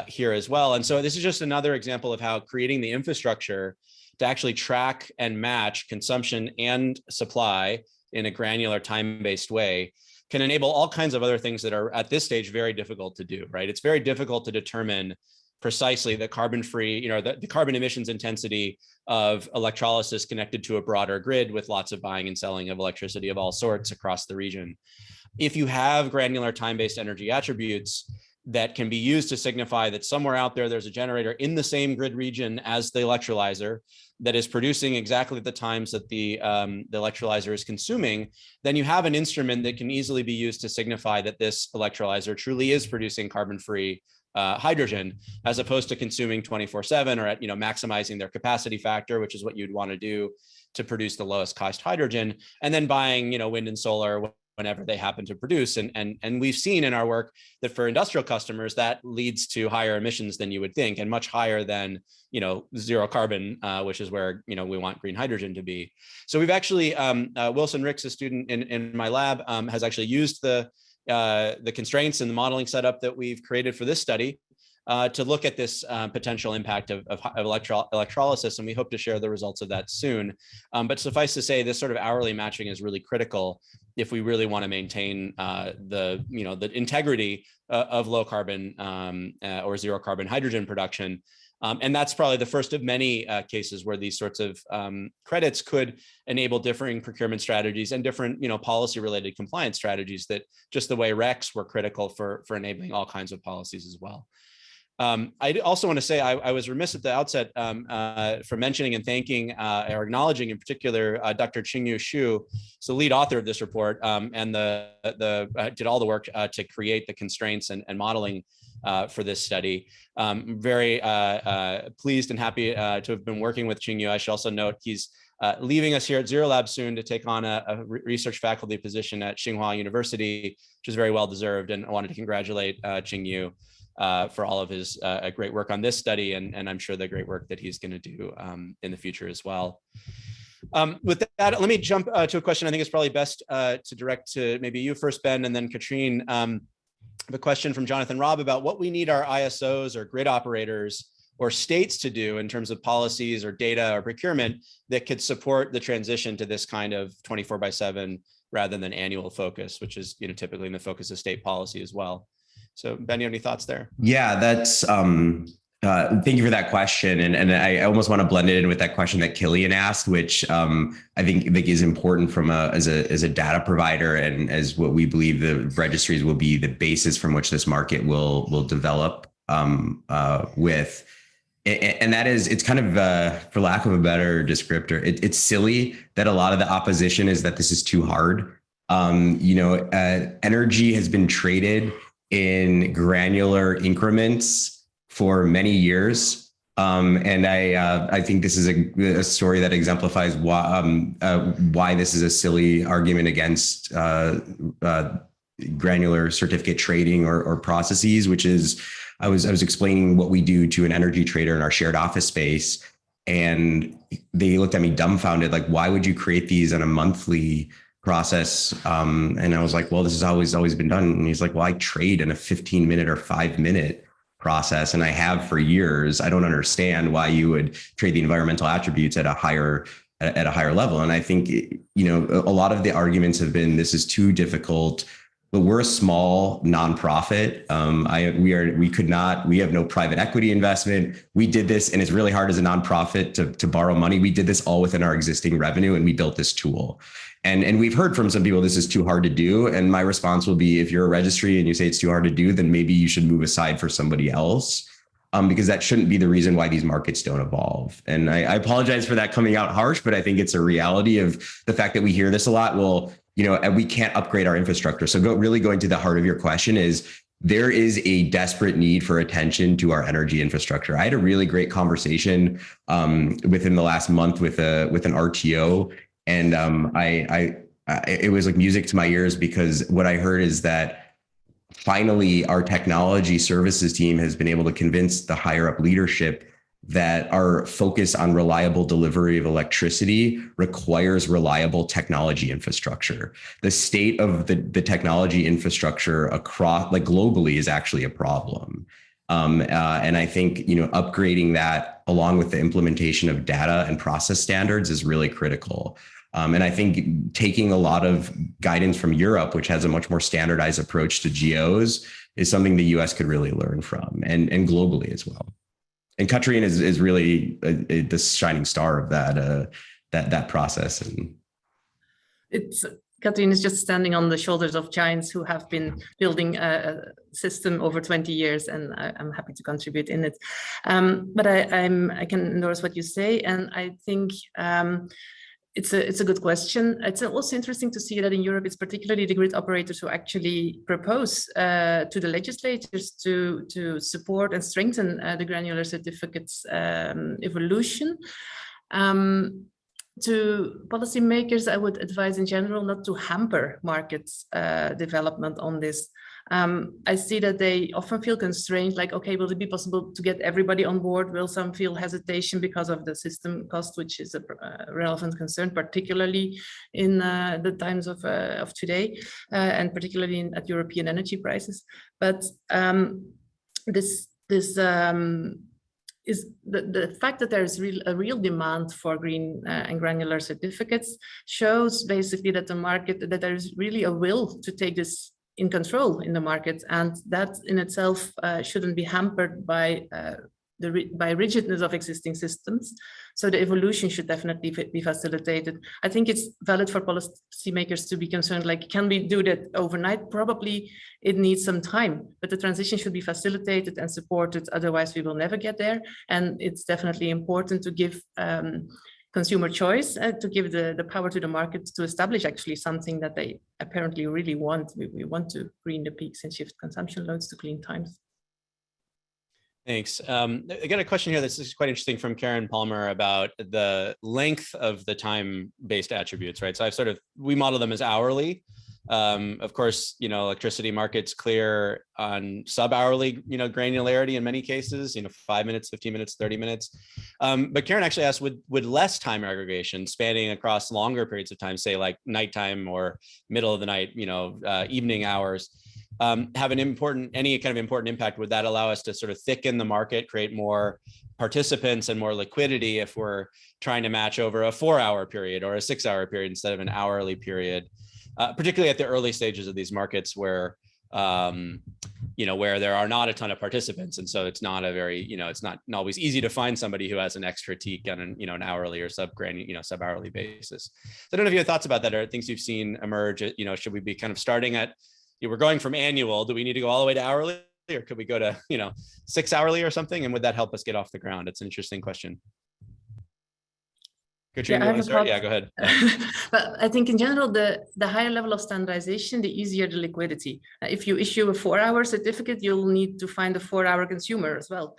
here as well. And so this is just another example of how creating the infrastructure to actually track and match consumption and supply in a granular time-based way can enable all kinds of other things that are at this stage very difficult to do, right? It's very difficult to determine precisely the carbon-free, the carbon emissions intensity of electrolysis connected to a broader grid with lots of buying and selling of electricity of all sorts across the region. If you have granular time-based energy attributes, that can be used to signify that somewhere out there, there's a generator in the same grid region as the electrolyzer that is producing exactly at the times that the electrolyzer is consuming, then you have an instrument that can easily be used to signify that this electrolyzer truly is producing carbon-free hydrogen, as opposed to consuming 24/7 or at, maximizing their capacity factor, which is what you'd want to do to produce the lowest cost hydrogen, and then buying, wind and solar whenever they happen to produce. And we've seen in our work that for industrial customers, that leads to higher emissions than you would think, and much higher than, zero carbon, which is where, we want green hydrogen to be. So we've actually, Wilson Ricks, a student in my lab, has actually used the constraints and the modeling setup that we've created for this study to look at this potential impact of electrolysis, and we hope to share the results of that soon. But suffice to say, this sort of hourly matching is really critical if we really want to maintain the integrity of low carbon or zero carbon hydrogen production. And that's probably the first of many cases where these sorts of credits could enable differing procurement strategies and different, policy related compliance strategies that, just the way RECs were critical for enabling all kinds of policies as well. I also want to say I was remiss at the outset for mentioning and thanking or acknowledging in particular Dr. Qingyu Xu, so lead author of this report, and did all the work to create the constraints and modeling for this study. Very pleased and happy to have been working with Qingyu. I should also note he's leaving us here at Zero Lab soon to take on a research faculty position at Tsinghua University, which is very well deserved. And I wanted to congratulate Qingyu for all of his great work on this study, and I'm sure the great work that he's going to do in the future as well. With that, let me jump to a question I think is probably best to direct to maybe you first, Ben, and then Katrine. The question from Jonathan Robb about what we need our ISOs or grid operators or states to do in terms of policies or data or procurement that could support the transition to this kind of 24/7 rather than annual focus, which is typically in the focus of state policy as well. So Ben, you have any thoughts there? Yeah, that's thank you for that question. And I almost want to blend it in with that question that Killian asked, which I think is important from as a data provider and as what we believe the registries will be the basis from which this market will develop with. And that is, it's kind of, for lack of a better descriptor, it's silly that a lot of the opposition is that this is too hard. Energy has been traded in granular increments for many years. And I think this is a story that exemplifies why this is a silly argument against granular certificate trading or processes, which is, I was explaining what we do to an energy trader in our shared office space, and they looked at me dumbfounded, like, why would you create these on a monthly process? And I was like, well, this has always been done. And he's like, well, I trade in a 15-minute or 5-minute process, and I have for years. I don't understand why you would trade the environmental attributes at a higher level. And I think, a lot of the arguments have been, this is too difficult. But we're a small nonprofit. We have no private equity investment. We did this, and it's really hard as a nonprofit to borrow money. We did this all within our existing revenue, and we built this tool. And we've heard from some people, this is too hard to do. And my response will be, if you're a registry and you say it's too hard to do, then maybe you should move aside for somebody else, because that shouldn't be the reason why these markets don't evolve. And I apologize for that coming out harsh, but I think it's a reality of the fact that we hear this a lot. Well, and we can't upgrade our infrastructure. So going to the heart of your question is, there is a desperate need for attention to our energy infrastructure. I had a really great conversation within the last month with an RTO, and it was like music to my ears, because what I heard is that finally our technology services team has been able to convince the higher up leadership that our focus on reliable delivery of electricity requires reliable technology infrastructure. The state of the technology infrastructure across, globally, is actually a problem. And I think, upgrading that along with the implementation of data and process standards is really critical. And I think taking a lot of guidance from Europe, which has a much more standardized approach to GOs, is something the US could really learn from, and globally as well. And Katrine is really the shining star of that process. And it's Katrien is just standing on the shoulders of giants who have been building a system over 20 years, and I'm happy to contribute in it. But I can endorse what you say, and I think it's a good question. It's also interesting to see that in Europe, it's particularly the grid operators who actually propose to the legislators to support and strengthen the granular certificates evolution. To policymakers, I would advise in general not to hamper markets development on this. I see that they often feel constrained, like, okay, will it be possible to get everybody on board? Will some feel hesitation because of the system cost, which is a relevant concern, particularly in the times of today, and particularly at European energy prices. But this is the fact that there is a real demand for green and granular certificates shows basically that that there is really a will to take this in control in the market, and that in itself shouldn't be hampered by rigidness of existing systems. So the evolution should definitely be facilitated. I think it's valid for policymakers to be concerned, like, can we do that overnight? Probably it needs some time, but the transition should be facilitated and supported. Otherwise, we will never get there. And it's definitely important to give consumer choice, to give the power to the market to establish actually something that they apparently really want. We want to green the peaks and shift consumption loads to clean times. Thanks. I got a question here that's quite interesting from Karen Palmer about the length of the time-based attributes, right? So we model them as hourly. Of course, electricity markets clear on sub-hourly, granularity in many cases, 5 minutes, 15 minutes, 30 minutes. But Karen actually asked, would less time aggregation spanning across longer periods of time, say like nighttime or middle of the night, evening hours, have any kind of important impact? Would that allow us to sort of thicken the market, create more participants and more liquidity if we're trying to match over a 4-hour period or a 6-hour period instead of an hourly period, particularly at the early stages of these markets where, where there are not a ton of participants. And so it's not a very, it's not always easy to find somebody who has an expertise on an hourly or sub-hourly basis. So I don't know if you have thoughts about that or things you've seen emerge. Should we be kind of starting at, we're going from annual, do we need to go all the way to hourly, or could we go to 6 hourly or something? And would that help us get off the ground? It's an interesting question. Katrien, you want to start? Yeah, go ahead. But I think in general, the higher level of standardization, the easier the liquidity. If you issue a 4-hour certificate, you'll need to find a 4-hour consumer as well.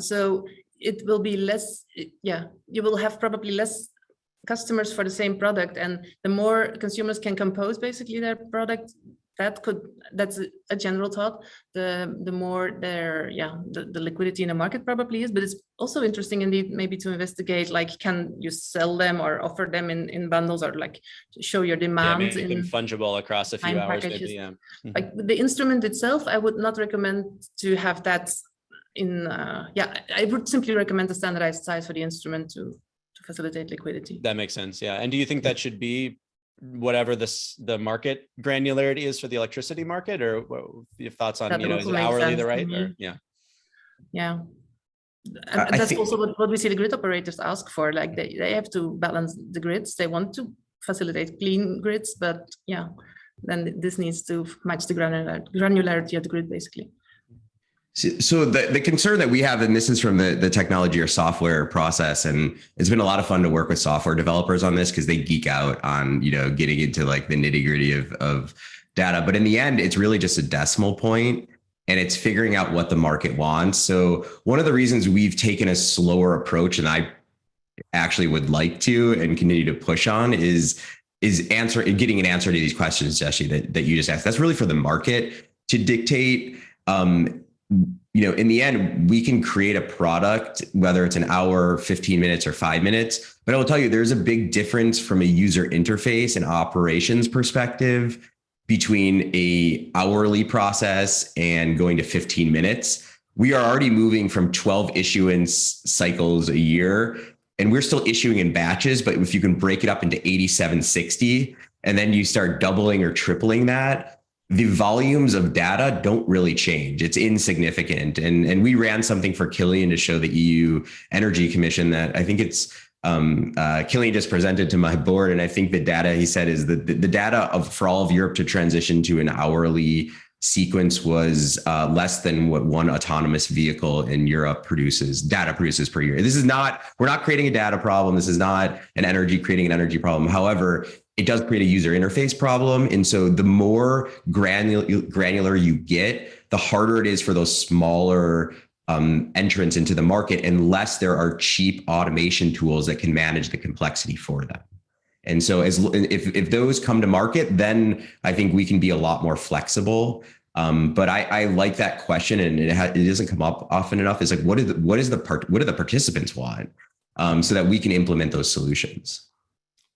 So it will be less, you will have probably less customers for the same product, and the more consumers can compose basically their product, that's a general thought, the more the liquidity in the market probably is. But it's also interesting indeed maybe to investigate, like, can you sell them or offer them in bundles, or like show your demand in fungible across a few hours maybe, yeah. Like the instrument itself, I would not recommend to have that in I would simply recommend a standardized size for the instrument to facilitate liquidity. That makes sense, yeah. And do you think that should be whatever the market granularity is for the electricity market, or what your thoughts on, is it hourly the right, or that's also what we see the grid operators ask for. Like they have to balance the grids. They want to facilitate clean grids, but then this needs to match the granularity of the grid basically. So the concern that we have, and this is from the technology or software process, and it's been a lot of fun to work with software developers on this because they geek out on, getting into like the nitty gritty of data. But in the end, it's really just a decimal point, and it's figuring out what the market wants. So one of the reasons we've taken a slower approach, and I actually would like to and continue to push on, is getting an answer to these questions, Jesse, that you just asked. That's really for the market to dictate. In the end, we can create a product, whether it's an hour, 15 minutes, or 5 minutes. But I will tell you, there's a big difference from a user interface and operations perspective between a hourly process and going to 15 minutes. We are already moving from 12 issuance cycles a year, and we're still issuing in batches. But if you can break it up into 8760, and then you start doubling or tripling that, the volumes of data don't really change. It's insignificant. And we ran something for Killian to show the EU Energy Commission that I think it's Qingyu just presented to my board, and I think the data he said is that the data for all of Europe to transition to an hourly sequence was less than what one autonomous vehicle in Europe produces per year. This is not, we're not creating a data problem. This is not creating an energy problem. However, it does create a user interface problem. And so the more granular you get, the harder it is for those smaller entrants into the market, unless there are cheap automation tools that can manage the complexity for them. And so if those come to market, then I think we can be a lot more flexible. But I like that question, and it doesn't come up often enough. Is like, what do the participants want, so that we can implement those solutions?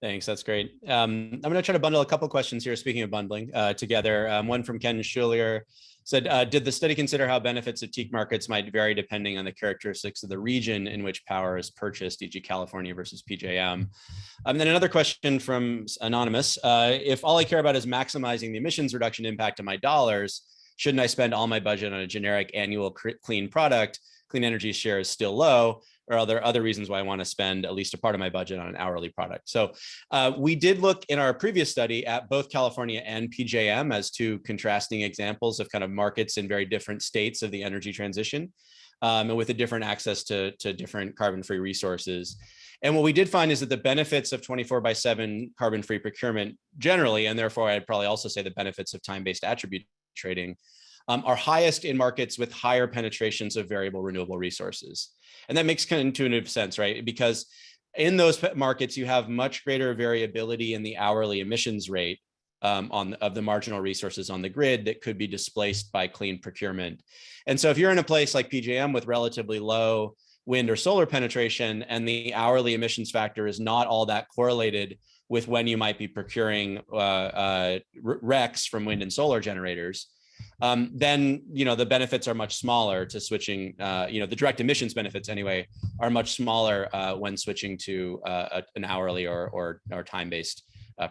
Thanks, that's great. I'm going to try to bundle a couple of questions here, speaking of bundling together. One from Ken Schulier said, did the study consider how benefits of TEAC markets might vary depending on the characteristics of the region in which power is purchased, e.g. California versus PJM? And then another question from Anonymous, if all I care about is maximizing the emissions reduction impact of my dollars, shouldn't I spend all my budget on a generic annual clean product? Clean energy share is still low. Or are there other reasons why I want to spend at least a part of my budget on an hourly product? So we did look in our previous study at both California and PJM as two contrasting examples of kind of markets in very different states of the energy transition, and with a different access to different carbon-free resources. And what we did find is that the benefits of 24/7 carbon-free procurement generally, and therefore I'd probably also say the benefits of time-based attribute trading, are highest in markets with higher penetrations of variable renewable resources. And that makes kind of intuitive sense, right? Because in those markets, you have much greater variability in the hourly emissions rate of the marginal resources on the grid that could be displaced by clean procurement. And so if you're in a place like PJM with relatively low wind or solar penetration, and the hourly emissions factor is not all that correlated with when you might be procuring RECs from wind and solar generators, then the benefits are much smaller to switching. The direct emissions benefits anyway are much smaller when switching to an hourly or time-based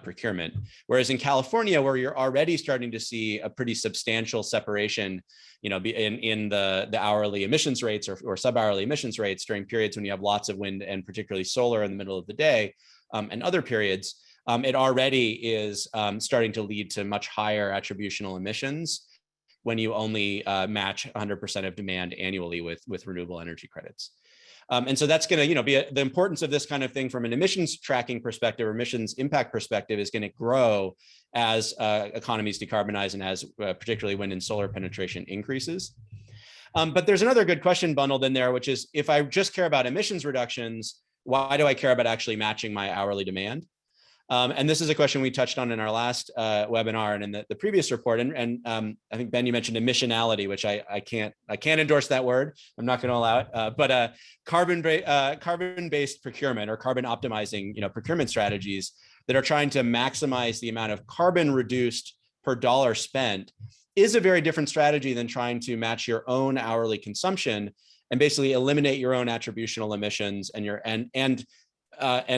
procurement. Whereas in California, where you're already starting to see a pretty substantial separation, in the hourly emissions rates or sub-hourly emissions rates during periods when you have lots of wind and particularly solar in the middle of the day, and other periods, it already is starting to lead to much higher attributional emissions when you only match 100% of demand annually with renewable energy credits. And so that's going to, be the importance of this kind of thing from an emissions tracking perspective or emissions impact perspective is going to grow as economies decarbonize and as particularly wind and solar penetration increases. But there's another good question bundled in there, which is, if I just care about emissions reductions, why do I care about actually matching my hourly demand? And this is a question we touched on in our last webinar and in the previous report. And I think, Ben, you mentioned emissionality, which I can't endorse that word. I'm not going to allow it. But carbon-based procurement or carbon optimizing, procurement strategies that are trying to maximize the amount of carbon reduced per dollar spent is a very different strategy than trying to match your own hourly consumption and basically eliminate your own attributional emissions and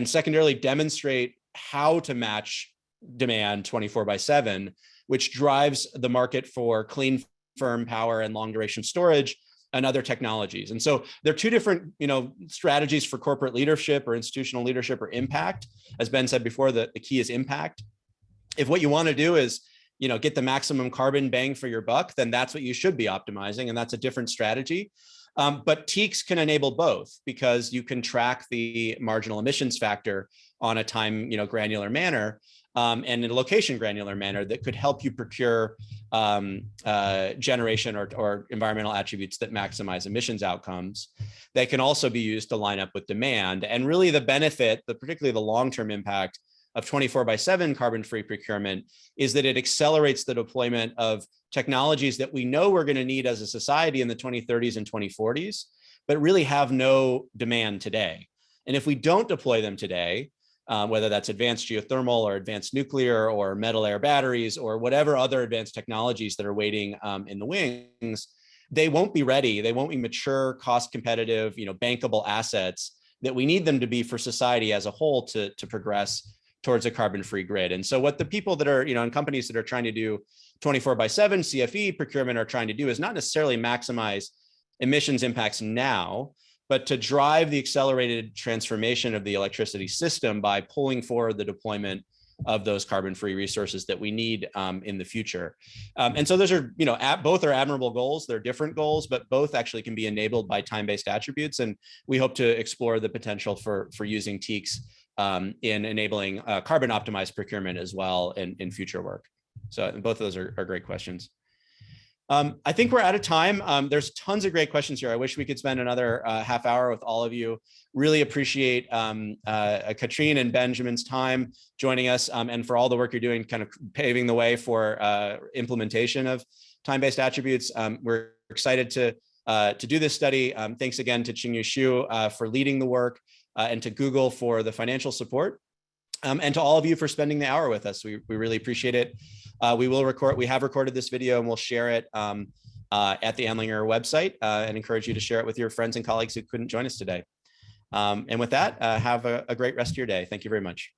secondarily demonstrate how to match demand 24/7, which drives the market for clean, firm power and long duration storage and other technologies. And so there are two different, strategies for corporate leadership or institutional leadership or impact. As Ben said before, the key is impact. If what you want to do is, get the maximum carbon bang for your buck, then that's what you should be optimizing. And that's a different strategy. But TEACs can enable both, because you can track the marginal emissions factor on a time, granular manner, and in a location granular manner that could help you procure generation or environmental attributes that maximize emissions outcomes. They can also be used to line up with demand. And really the benefit, particularly the long-term impact of 24/7 carbon-free procurement, is that it accelerates the deployment of technologies that we know we're going to need as a society in the 2030s and 2040s, but really have no demand today. And if we don't deploy them today, whether that's advanced geothermal or advanced nuclear or metal air batteries or whatever other advanced technologies that are waiting in the wings, they won't be ready. They won't be mature, cost competitive, bankable assets that we need them to be for society as a whole to progress towards a carbon-free grid. And so what the people that are, and companies that are trying to do 24/7 CFE procurement are trying to do is not necessarily maximize emissions impacts now, but to drive the accelerated transformation of the electricity system by pulling forward the deployment of those carbon-free resources that we need in the future. And so those are, both are admirable goals. They're different goals, but both actually can be enabled by time-based attributes. And we hope to explore the potential for using TEACs in enabling carbon optimized procurement as well in future work. So both of those are great questions. I think we're out of time. There's tons of great questions here. I wish we could spend another half hour with all of you. Really appreciate Katrine and Benjamin's time joining us and for all the work you're doing, kind of paving the way for implementation of time-based attributes. We're excited to do this study. Thanks again to Qingyu Xu for leading the work and to Google for the financial support. And to all of you for spending the hour with us. We really appreciate it. We have recorded this video and we'll share it at the Andlinger website and encourage you to share it with your friends and colleagues who couldn't join us today. And with that, have a great rest of your day. Thank you very much.